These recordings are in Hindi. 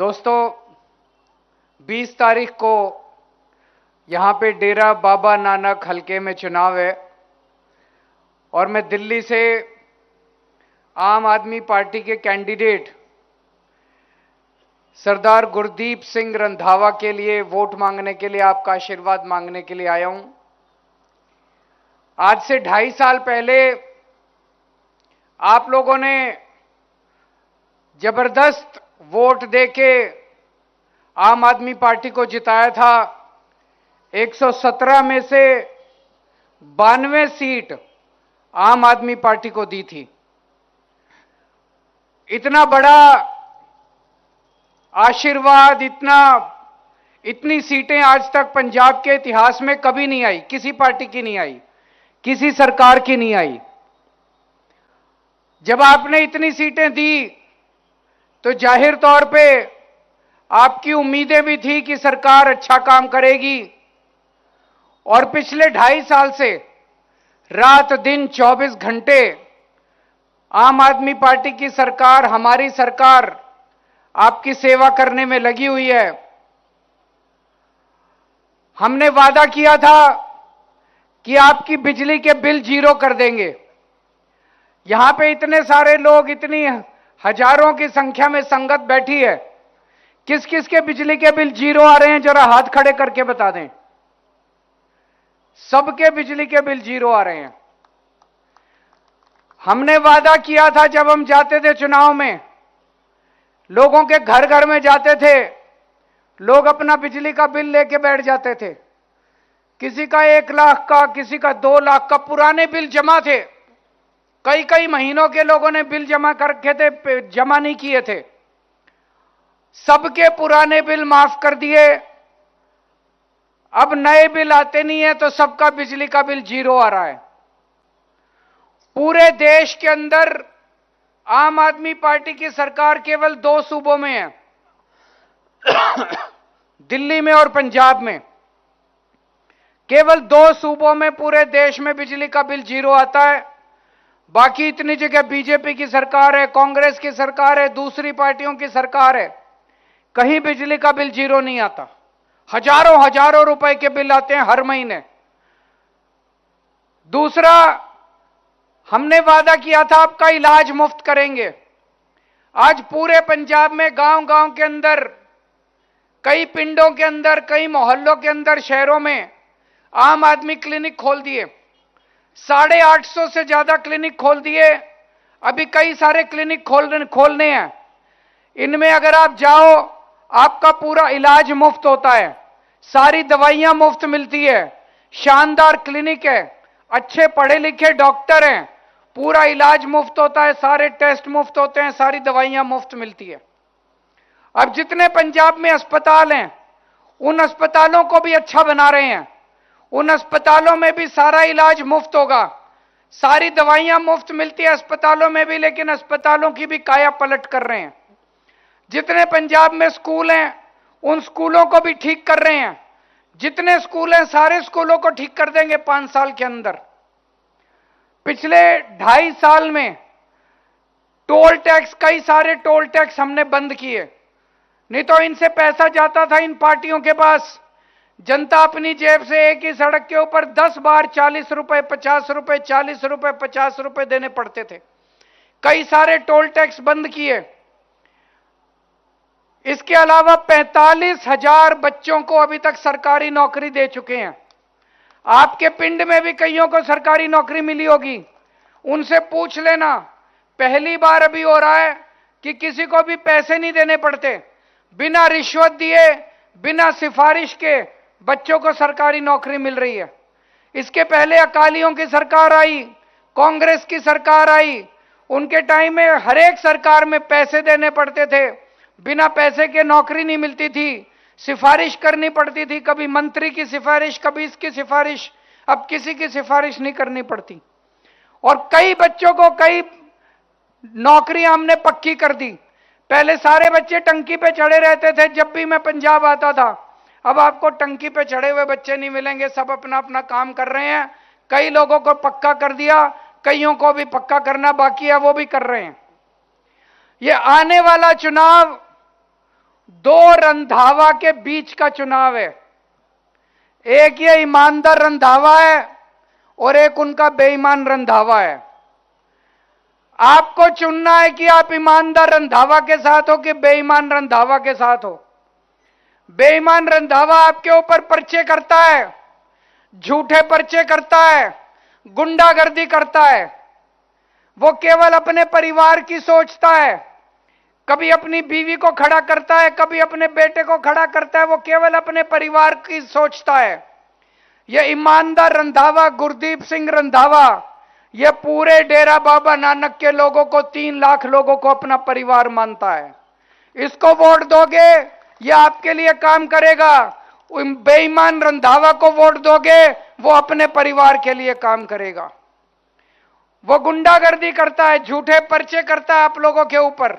दोस्तों, 20 तारीख को यहां पे डेरा बाबा नानक हलके में चुनाव है और मैं दिल्ली से आम आदमी पार्टी के कैंडिडेट सरदार गुरदीप सिंह रंधावा के लिए वोट मांगने के लिए, आपका आशीर्वाद मांगने के लिए आया हूं। आज से 2.5 साल पहले आप लोगों ने जबरदस्त वोट देके आम आदमी पार्टी को जिताया था। 117 में से 92 सीट आम आदमी पार्टी को दी थी। इतना बड़ा आशीर्वाद, इतनी सीटें आज तक पंजाब के इतिहास में कभी नहीं आई, किसी पार्टी की नहीं आई, किसी सरकार की नहीं आई। जब आपने इतनी सीटें दी तो जाहिर तौर पे आपकी उम्मीदें भी थी कि सरकार अच्छा काम करेगी। और पिछले 2.5 साल से रात दिन 24 घंटे आम आदमी पार्टी की सरकार, हमारी सरकार आपकी सेवा करने में लगी हुई है। हमने वादा किया था कि आपकी बिजली के बिल 0 कर देंगे। यहां पे इतने सारे लोग, इतनी हजारों की संख्या में संगत बैठी है, किस किस के बिजली के बिल 0 आ रहे हैं, जरा हाथ खड़े करके बता दें। सबके बिजली के बिल 0 आ रहे हैं। हमने वादा किया था, जब हम जाते थे चुनाव में, लोगों के घर घर में जाते थे, लोग अपना बिजली का बिल लेके बैठ जाते थे। किसी का 1 लाख का, किसी का 2 लाख का पुराने बिल जमा थे। कई कई महीनों के लोगों ने बिल जमा करके थे, जमा नहीं किए थे। सबके पुराने बिल माफ कर दिए। अब नए बिल आते नहीं है तो सबका बिजली का बिल 0 आ रहा है। पूरे देश के अंदर आम आदमी पार्टी की सरकार केवल 2 सूबों में है, दिल्ली में और पंजाब में। केवल 2 सूबों में पूरे देश में बिजली का बिल 0 आता है। बाकी इतनी जगह बीजेपी की सरकार है, कांग्रेस की सरकार है, दूसरी पार्टियों की सरकार है, कहीं बिजली का बिल 0 नहीं आता। हजारों हजारों रुपए के बिल आते हैं हर महीने। दूसरा, हमने वादा किया था आपका इलाज मुफ्त करेंगे। आज पूरे पंजाब में गांव गांव के अंदर, कई पिंडों के अंदर, कई मोहल्लों के अंदर, शहरों में आम आदमी क्लिनिक खोल दिए। 850 से ज्यादा क्लिनिक खोल दिए। अभी कई सारे क्लिनिक खोलने हैं। इनमें अगर आप जाओ, आपका पूरा इलाज मुफ्त होता है, सारी दवाइयां मुफ्त मिलती है, शानदार क्लिनिक है, अच्छे पढ़े लिखे डॉक्टर हैं, पूरा इलाज मुफ्त होता है, सारे टेस्ट मुफ्त होते हैं, सारी दवाइयां मुफ्त मिलती है। अब जितने पंजाब में अस्पताल हैं, उन अस्पतालों को भी अच्छा बना रहे हैं। उन अस्पतालों में भी सारा इलाज मुफ्त होगा, सारी दवाइयां मुफ्त मिलती है अस्पतालों में भी, लेकिन अस्पतालों की भी काया पलट कर रहे हैं। जितने पंजाब में स्कूल हैं, उन स्कूलों को भी ठीक कर रहे हैं। जितने स्कूल हैं, सारे स्कूलों को ठीक कर देंगे 5 साल के अंदर। पिछले 2.5 साल में टोल टैक्स, कई सारे टोल टैक्स हमने बंद किए। नहीं तो इनसे पैसा जाता था इन पार्टियों के पास। जनता अपनी जेब से एक ही सड़क के ऊपर 10 बार 40 रुपए, 50 रुपए, 40 रुपए, 50 रुपए देने पड़ते थे। कई सारे टोल टैक्स बंद किए। इसके अलावा 45,000 बच्चों को अभी तक सरकारी नौकरी दे चुके हैं। आपके पिंड में भी कईयों को सरकारी नौकरी मिली होगी, उनसे पूछ लेना। पहली बार अभी हो रहा है कि किसी को भी पैसे नहीं देने पड़ते, बिना रिश्वत दिए, बिना सिफारिश के बच्चों को सरकारी नौकरी मिल रही है। इसके पहले अकालियों की सरकार आई, कांग्रेस की सरकार आई, उनके टाइम में हर एक सरकार में पैसे देने पड़ते थे, बिना पैसे के नौकरी नहीं मिलती थी, सिफारिश करनी पड़ती थी, कभी मंत्री की सिफारिश, कभी इसकी सिफारिश। अब किसी की सिफारिश नहीं करनी पड़ती। और कई बच्चों को कई नौकरियां हमने पक्की कर दी। पहले सारे बच्चे टंकी पे चढ़े रहते थे जब भी मैं पंजाब आता था। अब आपको टंकी पे चढ़े हुए बच्चे नहीं मिलेंगे, सब अपना अपना काम कर रहे हैं। कई लोगों को पक्का कर दिया, कईयों को भी पक्का करना बाकी है, वो भी कर रहे हैं। ये आने वाला चुनाव दो रंधावा के बीच का चुनाव है। एक ये ईमानदार रंधावा है और एक उनका बेईमान रंधावा है। आपको चुनना है कि आप ईमानदार रंधावा के साथ हो कि बेईमान रंधावा के साथ हो। बेईमान रंधावा आपके ऊपर पर्चे करता है, झूठे पर्चे करता है, गुंडागर्दी करता है। वो केवल अपने परिवार की सोचता है, कभी अपनी बीवी को खड़ा करता है, कभी अपने बेटे को खड़ा करता है। वो केवल अपने परिवार की सोचता है। यह ईमानदार रंधावा गुरदीप सिंह रंधावा यह पूरे डेरा बाबा नानक के लोगों को 3 लाख लोगों को अपना परिवार मानता है। इसको वोट दोगे, यह आपके लिए काम करेगा। बेईमान रंधावा को वोट दोगे, वो अपने परिवार के लिए काम करेगा। वो गुंडागर्दी करता है, झूठे पर्चे करता है आप लोगों के ऊपर।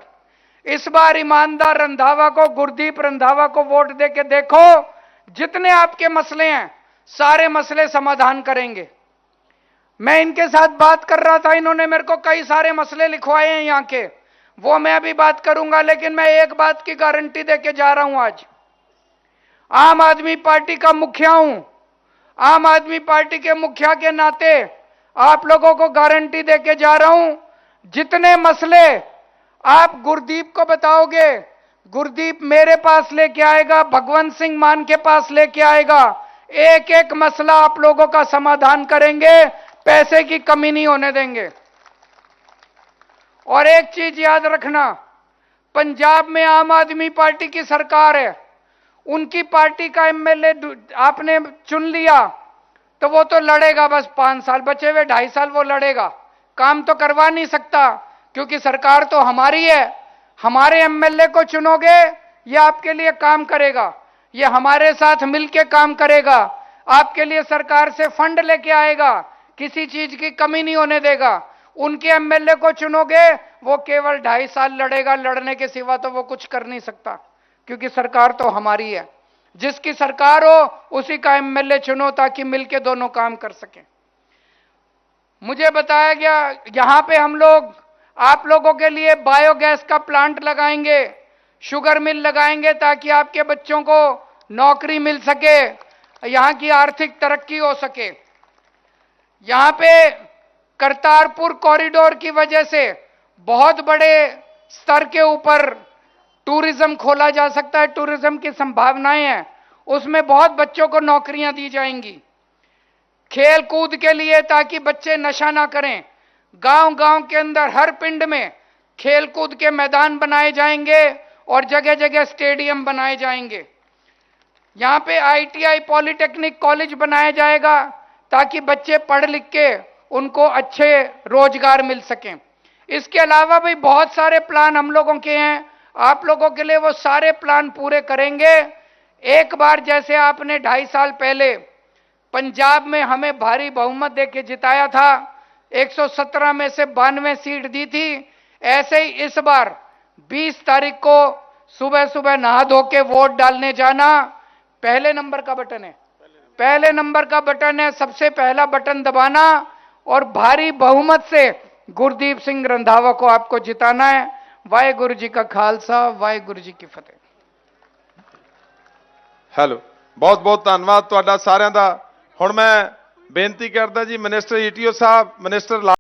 इस बार ईमानदार रंधावा को, गुरदीप रंधावा को वोट देके देखो, जितने आपके मसले हैं सारे मसले समाधान करेंगे। मैं इनके साथ बात कर रहा था, इन्होंने मेरे को कई सारे मसले लिखवाए हैं यहां के, वो मैं अभी बात करूंगा। लेकिन मैं एक बात की गारंटी देके जा रहा हूं। आज आम आदमी पार्टी का मुखिया हूं। आम आदमी पार्टी के मुखिया के नाते आप लोगों को गारंटी देके जा रहा हूं, जितने मसले आप गुरदीप को बताओगे, गुरदीप मेरे पास लेके आएगा, भगवंत सिंह मान के पास लेके आएगा। एक एक मसला आप लोगों का समाधान करेंगे, पैसे की कमी नहीं होने देंगे। और एक चीज याद रखना, पंजाब में आम आदमी पार्टी की सरकार है। उनकी पार्टी का एमएलए आपने चुन लिया तो वो तो लड़ेगा, बस 5 साल बचे हुए, 2.5 साल वो लड़ेगा, काम तो करवा नहीं सकता, क्योंकि सरकार तो हमारी है। हमारे एमएलए को चुनोगे, ये आपके लिए काम करेगा, ये हमारे साथ मिलके काम करेगा, आपके लिए सरकार से फंड लेके आएगा, किसी चीज की कमी नहीं होने देगा। उनके एमएलए को चुनोगे, वो केवल 2.5 साल लड़ेगा, लड़ने के सिवा तो वो कुछ कर नहीं सकता, क्योंकि सरकार तो हमारी है। जिसकी सरकार हो उसी का एमएलए चुनो, ताकि मिलके दोनों काम कर सकें। मुझे बताया गया यहां पे हम लोग आप लोगों के लिए बायोगैस का प्लांट लगाएंगे, शुगर मिल लगाएंगे, ताकि आपके बच्चों को नौकरी मिल सके, यहां की आर्थिक तरक्की हो सके। यहां पे करतारपुर कॉरिडोर की वजह से बहुत बड़े स्तर के ऊपर टूरिज्म खोला जा सकता है, टूरिज्म की संभावनाएं हैं, उसमें बहुत बच्चों को नौकरियां दी जाएंगी। खेल कूद के लिए, ताकि बच्चे नशा ना करें, गांव गांव के अंदर हर पिंड में खेल कूद के मैदान बनाए जाएंगे और जगह जगह स्टेडियम बनाए जाएंगे। यहां पे आईटीआई पॉलिटेक्निक कॉलेज बनाया जाएगा, ताकि बच्चे पढ़ लिख के उनको अच्छे रोजगार मिल सकें। इसके अलावा भी बहुत सारे प्लान हम लोगों के हैं, आप लोगों के लिए वो सारे प्लान पूरे करेंगे। एक बार जैसे आपने 2.5 साल पहले पंजाब में हमें भारी बहुमत देके जिताया था, 117 में से 92 सीट दी थी, ऐसे ही इस बार 20 तारीख को सुबह सुबह नहा धो के वोट डालने जाना। पहले नंबर का बटन है, पहले नंबर का बटन है, सबसे पहला बटन दबाना और भारी बहुमत से गुरदीप सिंह रंधावा को आपको जिताना है। वाहेगुरु जी का खालसा, वाहेगुरु जी की फतेह। हेलो, बहुत बहुत धन्यवाद तुहाडा सारिਆਂ ਦਾ। ਹੁਣ मैं बेनती करदा जी मिनिस्टर ईटीओ साहब, मिनिस्टर